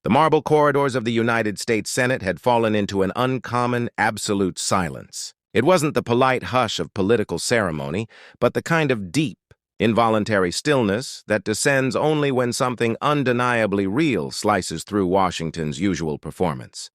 The marble corridors of the United States Senate had fallen into an uncommon, absolute silence. It wasn't the polite hush of political ceremony, but the kind of deep, involuntary stillness that descends only when something undeniably real slices through Washington's usual performance.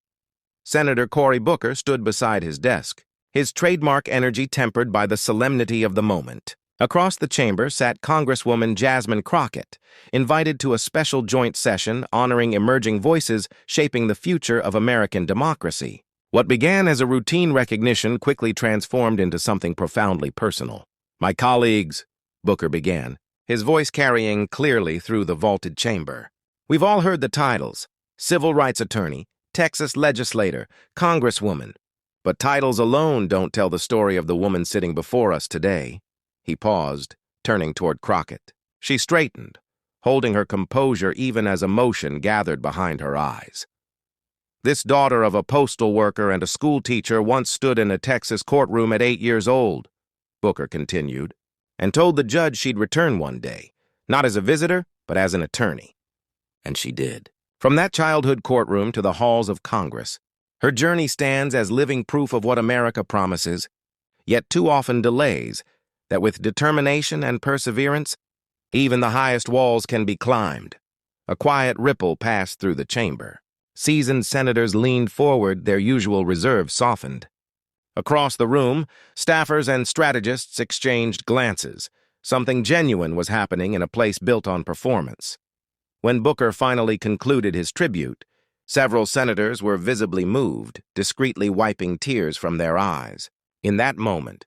Senator Cory Booker stood beside his desk, his trademark energy tempered by the solemnity of the moment. Across the chamber sat Congresswoman Jasmine Crockett, invited to a special joint session honoring emerging voices shaping the future of American democracy. What began as a routine recognition quickly transformed into something profoundly personal. "My colleagues," Booker began, his voice carrying clearly through the vaulted chamber. "We've all heard the titles: civil rights attorney, Texas legislator, congresswoman. But titles alone don't tell the story of the woman sitting before us today." He paused, turning toward Crockett. She straightened, holding her composure even as emotion gathered behind her eyes. "This daughter of a postal worker and a school teacher once stood in a Texas courtroom at 8 years old," Booker continued, "and told the judge she'd return one day, not as a visitor, but as an attorney. And she did. From that childhood courtroom to the halls of Congress, her journey stands as living proof of what America promises, yet too often delays, that with determination and perseverance, even the highest walls can be climbed." A quiet ripple passed through the chamber. Seasoned senators leaned forward, their usual reserve softened. Across the room, staffers and strategists exchanged glances. Something genuine was happening in a place built on performance. When Booker finally concluded his tribute, several senators were visibly moved, discreetly wiping tears from their eyes. In that moment,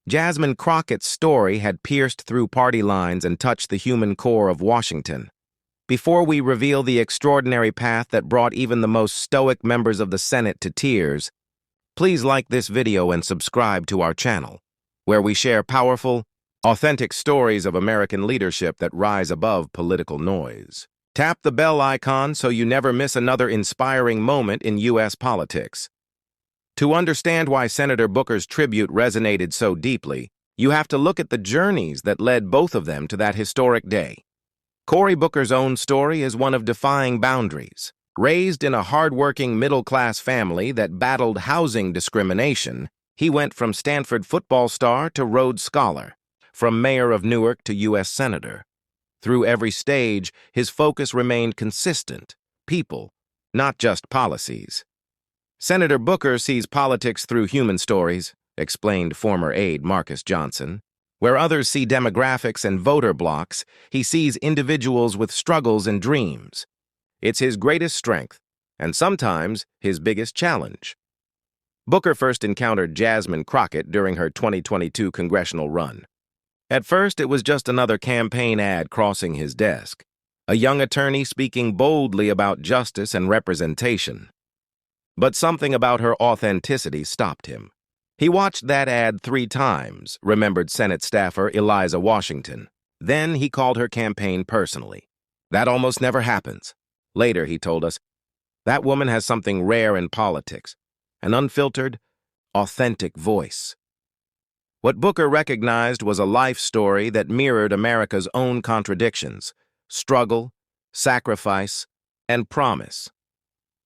Jasmine Crockett's story had pierced through party lines and touched the human core of Washington. Before we reveal the extraordinary path that brought even the most stoic members of the Senate to tears, please like this video and subscribe to our channel, where we share powerful, authentic stories of American leadership that rise above political noise. Tap the bell icon so you never miss another inspiring moment in U.S. politics. To understand why Senator Booker's tribute resonated so deeply, you have to look at the journeys that led both of them to that historic day. Cory Booker's own story is one of defying boundaries. Raised in a hard-working middle-class family that battled housing discrimination, he went from Stanford football star to Rhodes Scholar, from mayor of Newark to U.S. Senator. Through every stage, his focus remained consistent: people, not just policies. "Senator Booker sees politics through human stories," explained former aide Marcus Johnson. "Where others see demographics and voter blocks, he sees individuals with struggles and dreams. It's his greatest strength, and sometimes his biggest challenge." Booker first encountered Jasmine Crockett during her 2022 congressional run. At first, it was just another campaign ad crossing his desk, a young attorney speaking boldly about justice and representation. But something about her authenticity stopped him. He watched that ad 3 times, remembered Senate staffer Eliza Washington. Then he called her campaign personally. "That almost never happens." Later, he told us, "That woman has something rare in politics, an unfiltered, authentic voice." What Booker recognized was a life story that mirrored America's own contradictions: struggle, sacrifice, and promise.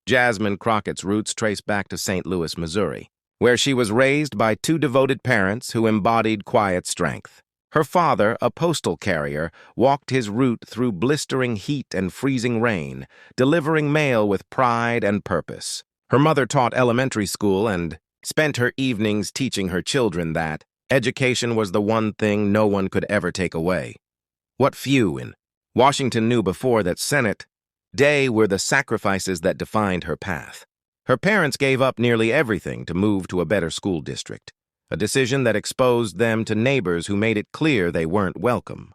Jasmine Crockett's roots trace back to St. Louis, Missouri, where she was raised by 2 devoted parents who embodied quiet strength. Her father, a postal carrier, walked his route through blistering heat and freezing rain, delivering mail with pride and purpose. Her mother taught elementary school and spent her evenings teaching her children that education was the one thing no one could ever take away. What few in Washington knew before that Senate Day were the sacrifices that defined her path. Her parents gave up nearly everything to move to a better school district, a decision that exposed them to neighbors who made it clear they weren't welcome.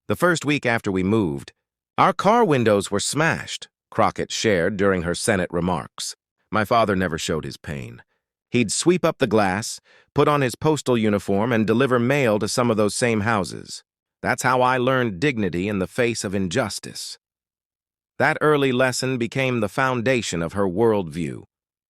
"The first week after we moved, our car windows were smashed," Crockett shared during her Senate remarks. "My father never showed his pain. He'd sweep up the glass, put on his postal uniform, and deliver mail to some of those same houses. That's how I learned dignity in the face of injustice." That early lesson became the foundation of her worldview: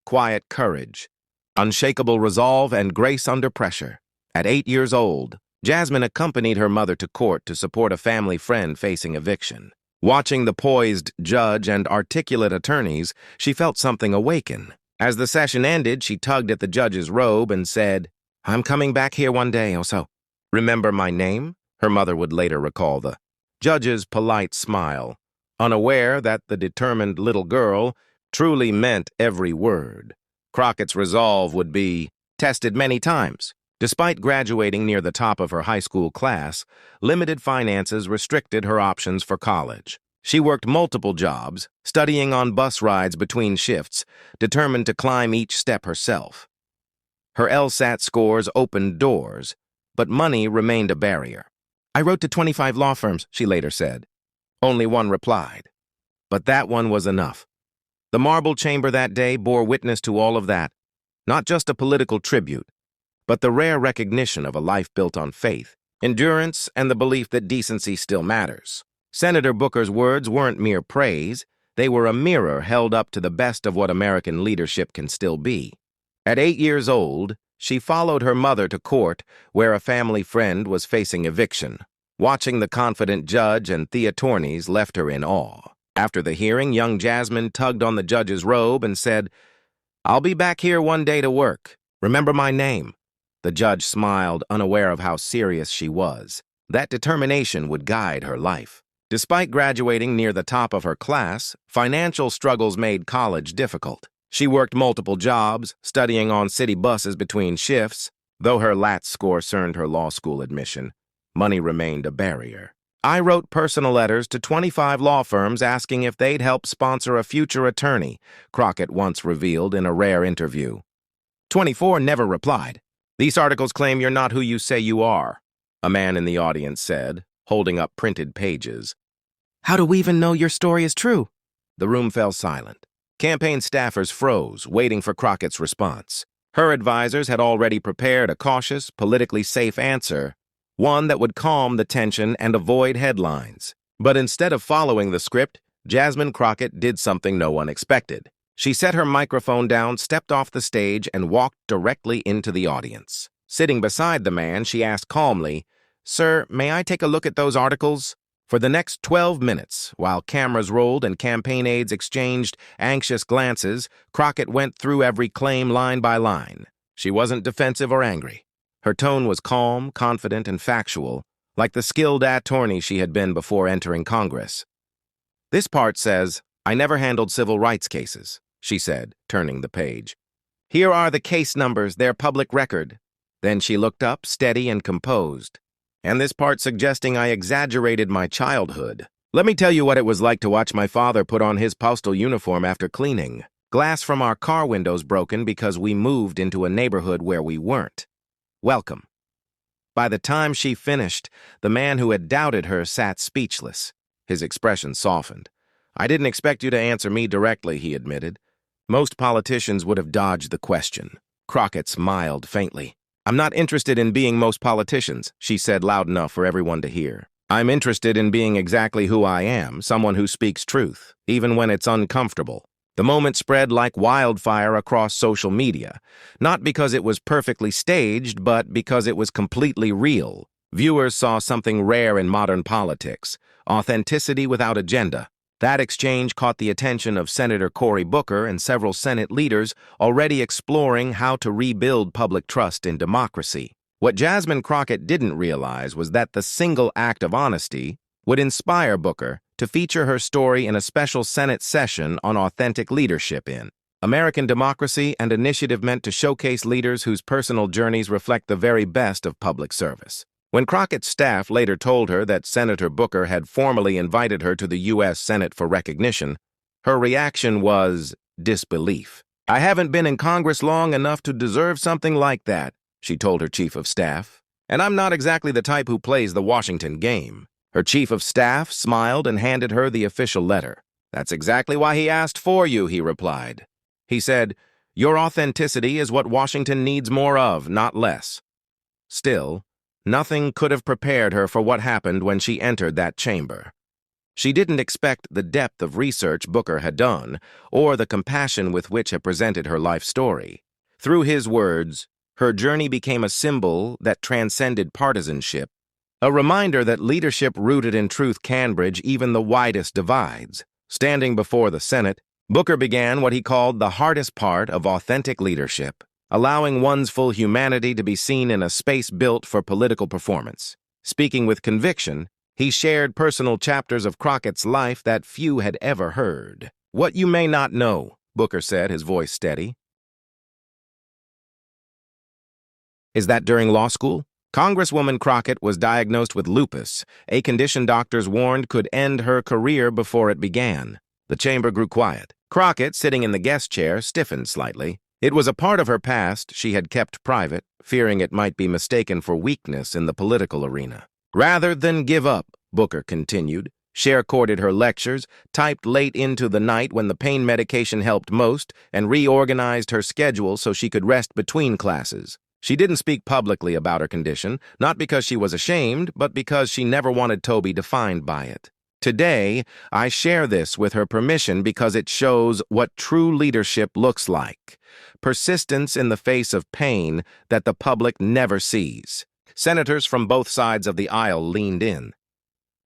quiet courage, unshakable resolve, and grace under pressure. At 8 years old, Jasmine accompanied her mother to court to support a family friend facing eviction. Watching the poised judge and articulate attorneys, she felt something awaken. As the session ended, she tugged at the judge's robe and said, "I'm coming back here one day or so. Remember my name?" Her mother would later recall the judge's polite smile, unaware that the determined little girl truly meant every word. Crockett's resolve would be tested many times. Despite graduating near the top of her high school class, limited finances restricted her options for college. She worked multiple jobs, studying on bus rides between shifts, determined to climb each step herself. Her LSAT scores opened doors, but money remained a barrier. "I wrote to 25 law firms," she later said. Only one replied. But that one was enough. The marble chamber that day bore witness to all of that, not just a political tribute, but the rare recognition of a life built on faith, endurance, and the belief that decency still matters. Senator Booker's words weren't mere praise. They were a mirror held up to the best of what American leadership can still be. At 8 years old, she followed her mother to court where a family friend was facing eviction. Watching the confident judge and the attorneys left her in awe. After the hearing, young Jasmine tugged on the judge's robe and said, "I'll be back here one day to work. Remember my name." The judge smiled, unaware of how serious she was. That determination would guide her life. Despite graduating near the top of her class, financial struggles made college difficult. She worked multiple jobs, studying on city buses between shifts. Though her LAT score earned her law school admission, money remained a barrier. "I wrote personal letters to 25 law firms asking if they'd help sponsor a future attorney," Crockett once revealed in a rare interview. 24 never replied. "These articles claim you're not who you say you are," a man in the audience said, holding up printed pages. "How do we even know your story is true?" The room fell silent. Campaign staffers froze, waiting for Crockett's response. Her advisors had already prepared a cautious, politically safe answer, one that would calm the tension and avoid headlines. But instead of following the script, Jasmine Crockett did something no one expected. She set her microphone down, stepped off the stage, and walked directly into the audience. Sitting beside the man, she asked calmly, "Sir, may I take a look at those articles?" For the next 12 minutes, while cameras rolled and campaign aides exchanged anxious glances, Crockett went through every claim line by line. She wasn't defensive or angry. Her tone was calm, confident, and factual, like the skilled attorney she had been before entering Congress. "This part says, I never handled civil rights cases," she said, turning the page. "Here are the case numbers, their public record." Then she looked up, steady and composed. "And this part suggesting I exaggerated my childhood. Let me tell you what it was like to watch my father put on his postal uniform after cleaning. Glass from our car windows broken because we moved into a neighborhood where we weren't. Welcome." By the time she finished, the man who had doubted her sat speechless. His expression softened. "I didn't expect you to answer me directly," he admitted. Most politicians would have dodged the question. Crockett smiled faintly. "I'm not interested in being most politicians," she said loud enough for everyone to hear. "I'm interested in being exactly who I am, someone who speaks truth, even when it's uncomfortable." The moment spread like wildfire across social media, not because it was perfectly staged, but because it was completely real. Viewers saw something rare in modern politics: authenticity without agenda. That exchange caught the attention of Senator Cory Booker and several Senate leaders already exploring how to rebuild public trust in democracy. What Jasmine Crockett didn't realize was that the single act of honesty would inspire Booker to feature her story in a special Senate session on authentic leadership in American democracy, and initiative meant to showcase leaders whose personal journeys reflect the very best of public service. When Crockett's staff later told her that Senator Booker had formally invited her to the U.S. Senate for recognition, her reaction was disbelief. "I haven't been in Congress long enough to deserve something like that," she told her chief of staff. "And I'm not exactly the type who plays the Washington game." Her chief of staff smiled and handed her the official letter. "That's exactly why he asked for you," he replied. He said, "Your authenticity is what Washington needs more of, not less." Still, nothing could have prepared her for what happened when she entered that chamber. She didn't expect the depth of research Booker had done, or the compassion with which it presented her life story. Through his words, her journey became a symbol that transcended partisanship, A reminder that leadership rooted in truth can bridge even the widest divides. Standing before the Senate, Booker began what he called the hardest part of authentic leadership, allowing one's full humanity to be seen in a space built for political performance. Speaking with conviction, he shared personal chapters of Crockett's life that few had ever heard. "What you may not know," Booker said, his voice steady, "is that during law school, Congresswoman Crockett was diagnosed with lupus, a condition doctors warned could end her career before it began." The chamber grew quiet. Crockett, sitting in the guest chair, stiffened slightly. It was a part of her past she had kept private, fearing it might be mistaken for weakness in the political arena. "Rather than give up," Booker continued, she recorded her lectures, typed late into the night when the pain medication helped most, and reorganized her schedule so she could rest between classes. She didn't speak publicly about her condition, not because she was ashamed, but because she never wanted Toby defined by it. Today, I share this with her permission because it shows what true leadership looks like. Persistence in the face of pain that the public never sees. Senators from both sides of the aisle leaned in.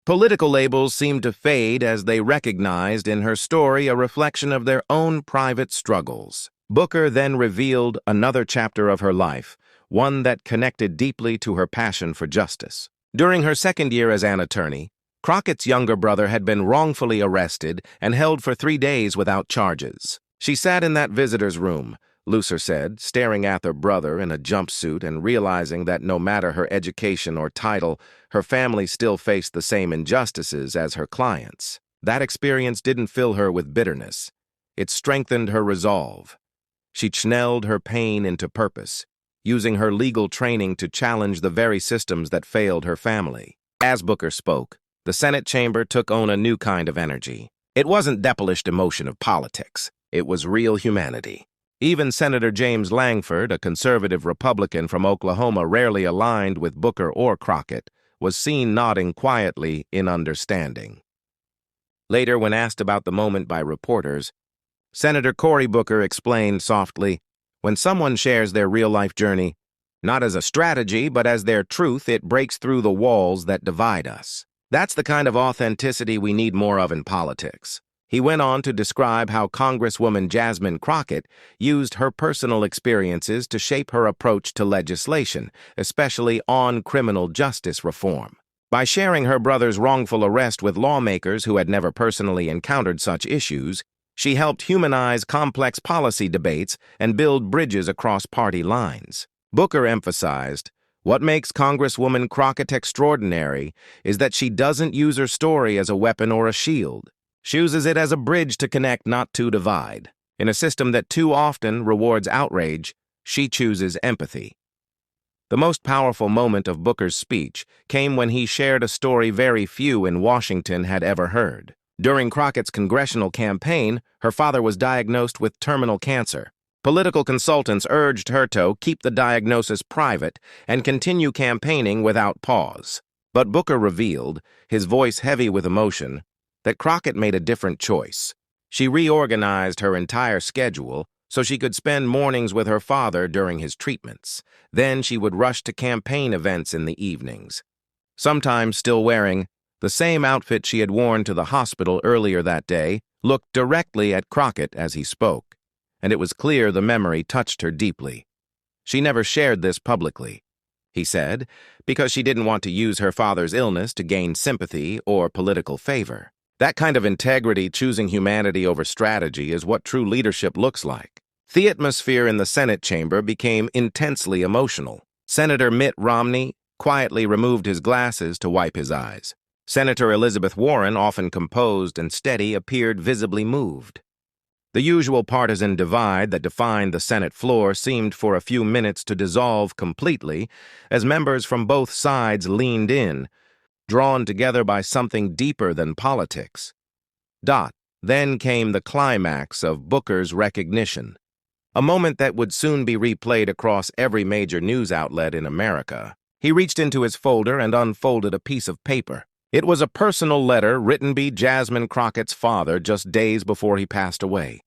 Political labels seemed to fade as they recognized in her story a reflection of their own private struggles. Booker then revealed another chapter of her life, one that connected deeply to her passion for justice. During her second year as an attorney, Crockett's younger brother had been wrongfully arrested and held for 3 days without charges. She sat in that visitor's room, Lucer said, staring at her brother in a jumpsuit and realizing that no matter her education or title, her family still faced the same injustices as her clients. That experience didn't fill her with bitterness. It strengthened her resolve. She channeled her pain into purpose, using her legal training to challenge the very systems that failed her family. As Booker spoke, the Senate chamber took on a new kind of energy. It wasn't depolished emotion of politics. It was real humanity. Even Senator James Langford, a conservative Republican from Oklahoma rarely aligned with Booker or Crockett, was seen nodding quietly in understanding. Later, when asked about the moment by reporters, Senator Cory Booker explained softly, "When someone shares their real-life journey, not as a strategy but as their truth, it breaks through the walls that divide us. That's the kind of authenticity we need more of in politics." He went on to describe how Congresswoman Jasmine Crockett used her personal experiences to shape her approach to legislation, especially on criminal justice reform. By sharing her brother's wrongful arrest with lawmakers who had never personally encountered such issues, she helped humanize complex policy debates and build bridges across party lines. Booker emphasized, "What makes Congresswoman Crockett extraordinary is that she doesn't use her story as a weapon or a shield. She uses it as a bridge to connect, not to divide. In a system that too often rewards outrage, she chooses empathy." The most powerful moment of Booker's speech came when he shared a story very few in Washington had ever heard. During Crockett's congressional campaign, her father was diagnosed with terminal cancer. Political consultants urged her to keep the diagnosis private and continue campaigning without pause. But Booker revealed, his voice heavy with emotion, that Crockett made a different choice. She reorganized her entire schedule so she could spend mornings with her father during his treatments. Then she would rush to campaign events in the evenings, sometimes still wearing the same outfit she had worn to the hospital earlier that day, looked directly at Crockett as he spoke, and it was clear the memory touched her deeply. She never shared this publicly, he said, because she didn't want to use her father's illness to gain sympathy or political favor. That kind of integrity, choosing humanity over strategy, is what true leadership looks like. The atmosphere in the Senate chamber became intensely emotional. Senator Mitt Romney quietly removed his glasses to wipe his eyes. Senator Elizabeth Warren, often composed and steady, appeared visibly moved. The usual partisan divide that defined the Senate floor seemed for a few minutes to dissolve completely as members from both sides leaned in, drawn together by something deeper than politics. Then came the climax of Booker's recognition, a moment that would soon be replayed across every major news outlet in America. He reached into his folder and unfolded a piece of paper. It was a personal letter written by Jasmine Crockett's father just days before he passed away,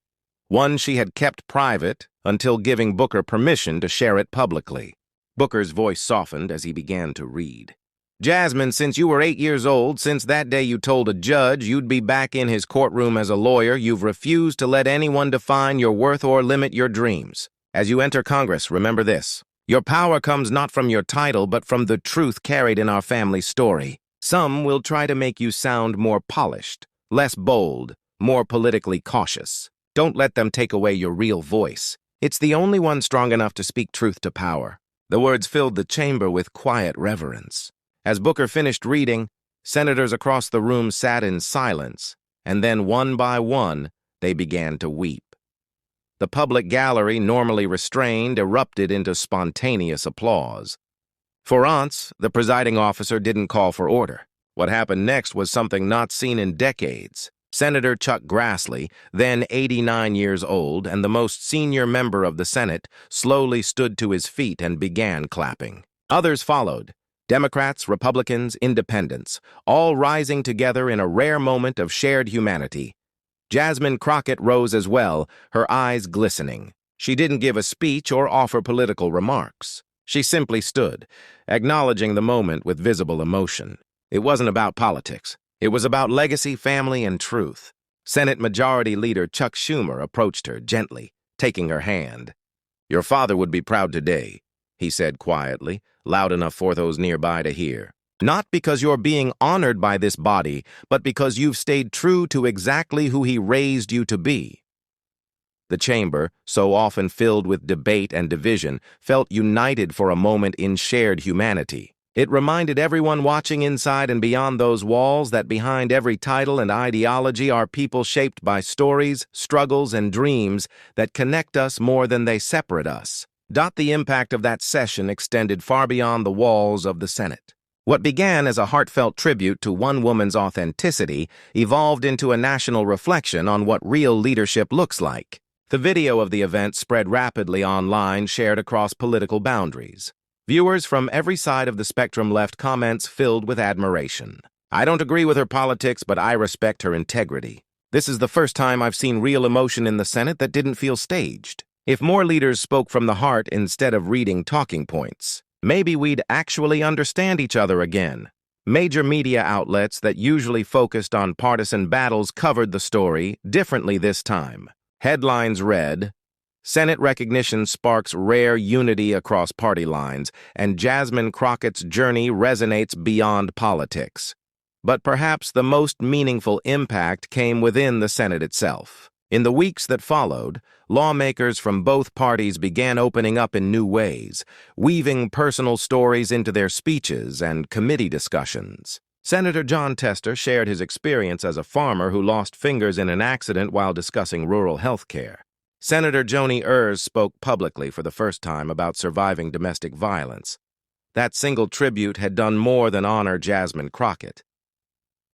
one she had kept private until giving Booker permission to share it publicly. Booker's voice softened as he began to read. Jasmine, since you were 8 years old, since that day you told a judge you'd be back in his courtroom as a lawyer, you've refused to let anyone define your worth or limit your dreams. As you enter Congress, remember this. Your power comes not from your title, but from the truth carried in our family story. Some will try to make you sound more polished, less bold, more politically cautious. Don't let them take away your real voice. It's the only one strong enough to speak truth to power. The words filled the chamber with quiet reverence. As Booker finished reading, senators across the room sat in silence, and then one by one, they began to weep. The public gallery, normally restrained, erupted into spontaneous applause. For once, the presiding officer didn't call for order. What happened next was something not seen in decades. Senator Chuck Grassley, then 89 years old and the most senior member of the Senate, slowly stood to his feet and began clapping. Others followed. Democrats, Republicans, Independents, all rising together in a rare moment of shared humanity. Jasmine Crockett rose as well, her eyes glistening. She didn't give a speech or offer political remarks. She simply stood, acknowledging the moment with visible emotion. It wasn't about politics. It was about legacy, family, and truth. Senate Majority Leader Chuck Schumer approached her gently, taking her hand. "Your father would be proud today," he said quietly, loud enough for those nearby to hear. "Not because you're being honored by this body, but because you've stayed true to exactly who he raised you to be." The chamber, so often filled with debate and division, felt united for a moment in shared humanity. It reminded everyone watching inside and beyond those walls that behind every title and ideology are people shaped by stories, struggles, and dreams that connect us more than they separate us. The impact of that session extended far beyond the walls of the Senate. What began as a heartfelt tribute to one woman's authenticity evolved into a national reflection on what real leadership looks like. The video of the event spread rapidly online, shared across political boundaries. Viewers from every side of the spectrum left comments filled with admiration. "I don't agree with her politics, but I respect her integrity. This is the first time I've seen real emotion in the Senate that didn't feel staged. If more leaders spoke from the heart instead of reading talking points, maybe we'd actually understand each other again." Major media outlets that usually focused on partisan battles covered the story differently this time. Headlines read, "Senate recognition sparks rare unity across party lines, and Jasmine Crockett's journey resonates beyond politics." But perhaps the most meaningful impact came within the Senate itself. In the weeks that followed, lawmakers from both parties began opening up in new ways, weaving personal stories into their speeches and committee discussions. Senator Jon Tester shared his experience as a farmer who lost fingers in an accident while discussing rural health care. Senator Joni Ernst spoke publicly for the first time about surviving domestic violence. That single tribute had done more than honor Jasmine Crockett.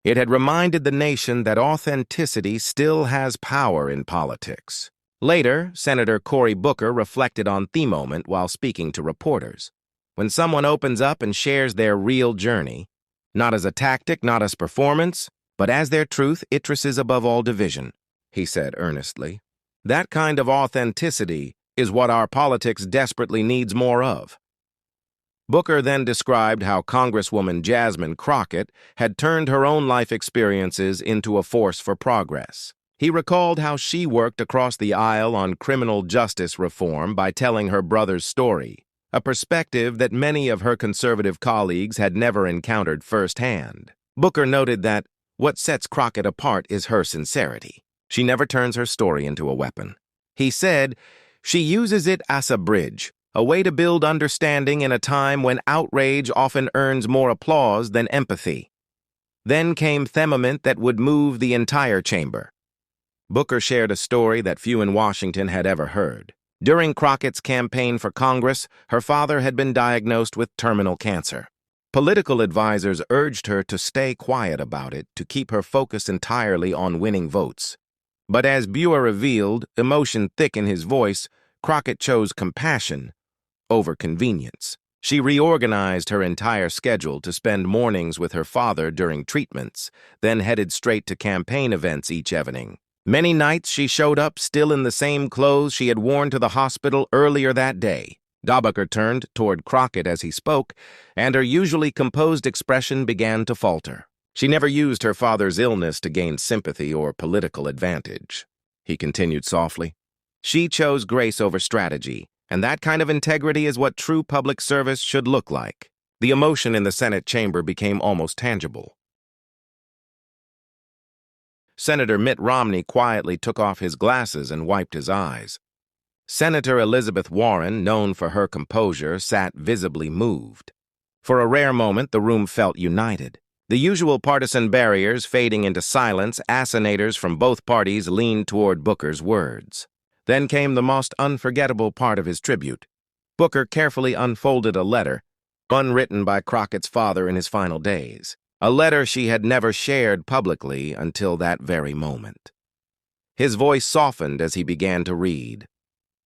It had reminded the nation that authenticity still has power in politics. Later, Senator Cory Booker reflected on the moment while speaking to reporters. When someone opens up and shares their real journey, not as a tactic, not as performance, but as their truth, it rises above all division, he said earnestly. That kind of authenticity is what our politics desperately needs more of. Booker then described how Congresswoman Jasmine Crockett had turned her own life experiences into a force for progress. He recalled how she worked across the aisle on criminal justice reform by telling her brother's story, a perspective that many of her conservative colleagues had never encountered firsthand. Booker noted that what sets Crockett apart is her sincerity. She never turns her story into a weapon. He said, "She uses it as a bridge, a way to build understanding in a time when outrage often earns more applause than empathy." Then came themament that would move the entire chamber. Booker shared a story that few in Washington had ever heard. During Crockett's campaign for Congress, her father had been diagnosed with terminal cancer. Political advisors urged her to stay quiet about it, to keep her focus entirely on winning votes. But as Buer revealed, emotion thick in his voice, Crockett chose compassion over convenience. She reorganized her entire schedule to spend mornings with her father during treatments, then headed straight to campaign events each evening. Many nights she showed up still in the same clothes she had worn to the hospital earlier that day. Daubacher turned toward Crockett as he spoke, and her usually composed expression began to falter. She never used her father's illness to gain sympathy or political advantage. He continued softly. She chose grace over strategy, and that kind of integrity is what true public service should look like. The emotion in the Senate chamber became almost tangible. Senator Mitt Romney quietly took off his glasses and wiped his eyes. Senator Elizabeth Warren, known for her composure, sat visibly moved. For a rare moment, the room felt united. The usual partisan barriers fading into silence, assenators from both parties leaned toward Booker's words. Then came the most unforgettable part of his tribute. Booker carefully unfolded a letter, unwritten by Crockett's father in his final days. A letter she had never shared publicly until that very moment. His voice softened as he began to read.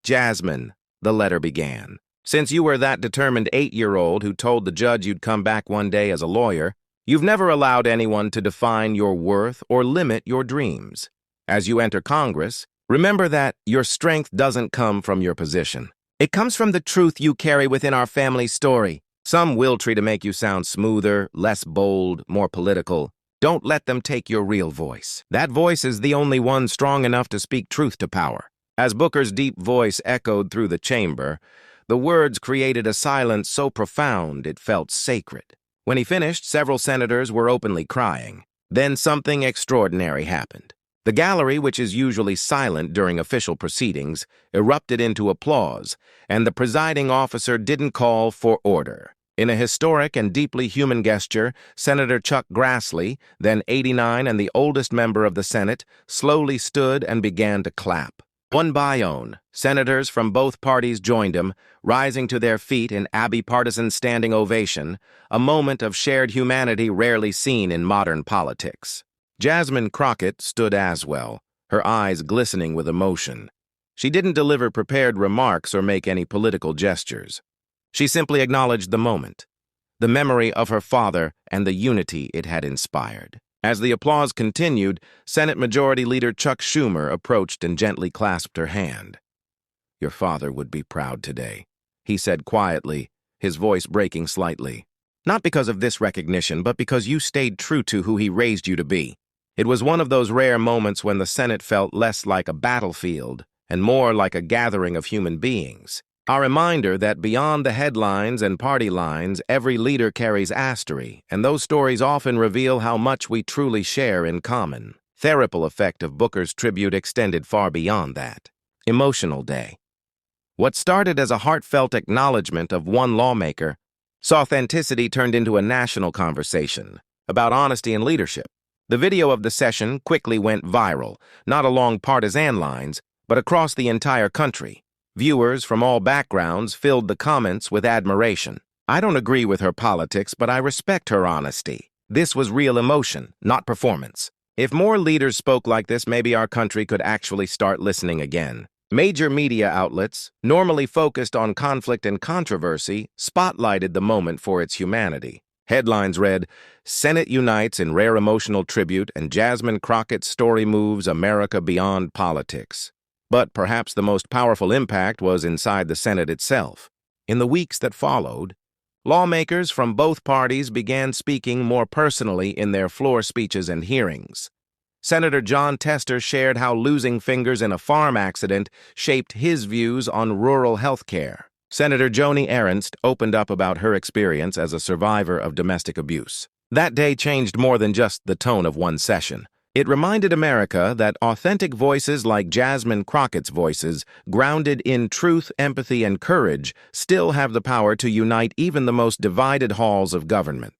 "Jasmine," the letter began, "since you were that determined 8-year-old who told the judge you'd come back one day as a lawyer, you've never allowed anyone to define your worth or limit your dreams. As you enter Congress, remember that your strength doesn't come from your position. It comes from the truth you carry within our family story. Some will try to make you sound smoother, less bold, more political. Don't let them take your real voice. That voice is the only one strong enough to speak truth to power." As Booker's deep voice echoed through the chamber, the words created a silence so profound it felt sacred. When he finished, several senators were openly crying. Then something extraordinary happened. The gallery, which is usually silent during official proceedings, erupted into applause, and the presiding officer didn't call for order. In a historic and deeply human gesture, Senator Chuck Grassley, then 89 and the oldest member of the Senate, slowly stood and began to clap. One by one, senators from both parties joined him, rising to their feet in bipartisan standing ovation, a moment of shared humanity rarely seen in modern politics. Jasmine Crockett stood as well, her eyes glistening with emotion. She didn't deliver prepared remarks or make any political gestures. She simply acknowledged the moment, the memory of her father and the unity it had inspired. As the applause continued, Senate Majority Leader Chuck Schumer approached and gently clasped her hand. "Your father would be proud today," he said quietly, his voice breaking slightly. "Not because of this recognition, but because you stayed true to who he raised you to be." It was one of those rare moments when the Senate felt less like a battlefield and more like a gathering of human beings. A reminder that beyond the headlines and party lines, every leader carries astery, and those stories often reveal how much we truly share in common. The ripple effect of Booker's tribute extended far beyond that. Emotional Day. What started as a heartfelt acknowledgement of one lawmaker saw authenticity turned into a national conversation about honesty and leadership. The video of the session quickly went viral, not along partisan lines, but across the entire country. Viewers from all backgrounds filled the comments with admiration. "I don't agree with her politics, but I respect her honesty." This was real emotion, not performance. If more leaders spoke like this, maybe our country could actually start listening again. Major media outlets, normally focused on conflict and controversy, spotlighted the moment for its humanity. Headlines read, "Senate Unites in Rare Emotional Tribute and Jasmine Crockett's Story Moves America Beyond Politics." But perhaps the most powerful impact was inside the Senate itself. In the weeks that followed, lawmakers from both parties began speaking more personally in their floor speeches and hearings. Senator John Tester shared how losing fingers in a farm accident shaped his views on rural health care. Senator Joni Ernst opened up about her experience as a survivor of domestic abuse. That day changed more than just the tone of one session. It reminded America that authentic voices like Jasmine Crockett's voices, grounded in truth, empathy, and courage, still have the power to unite even the most divided halls of government.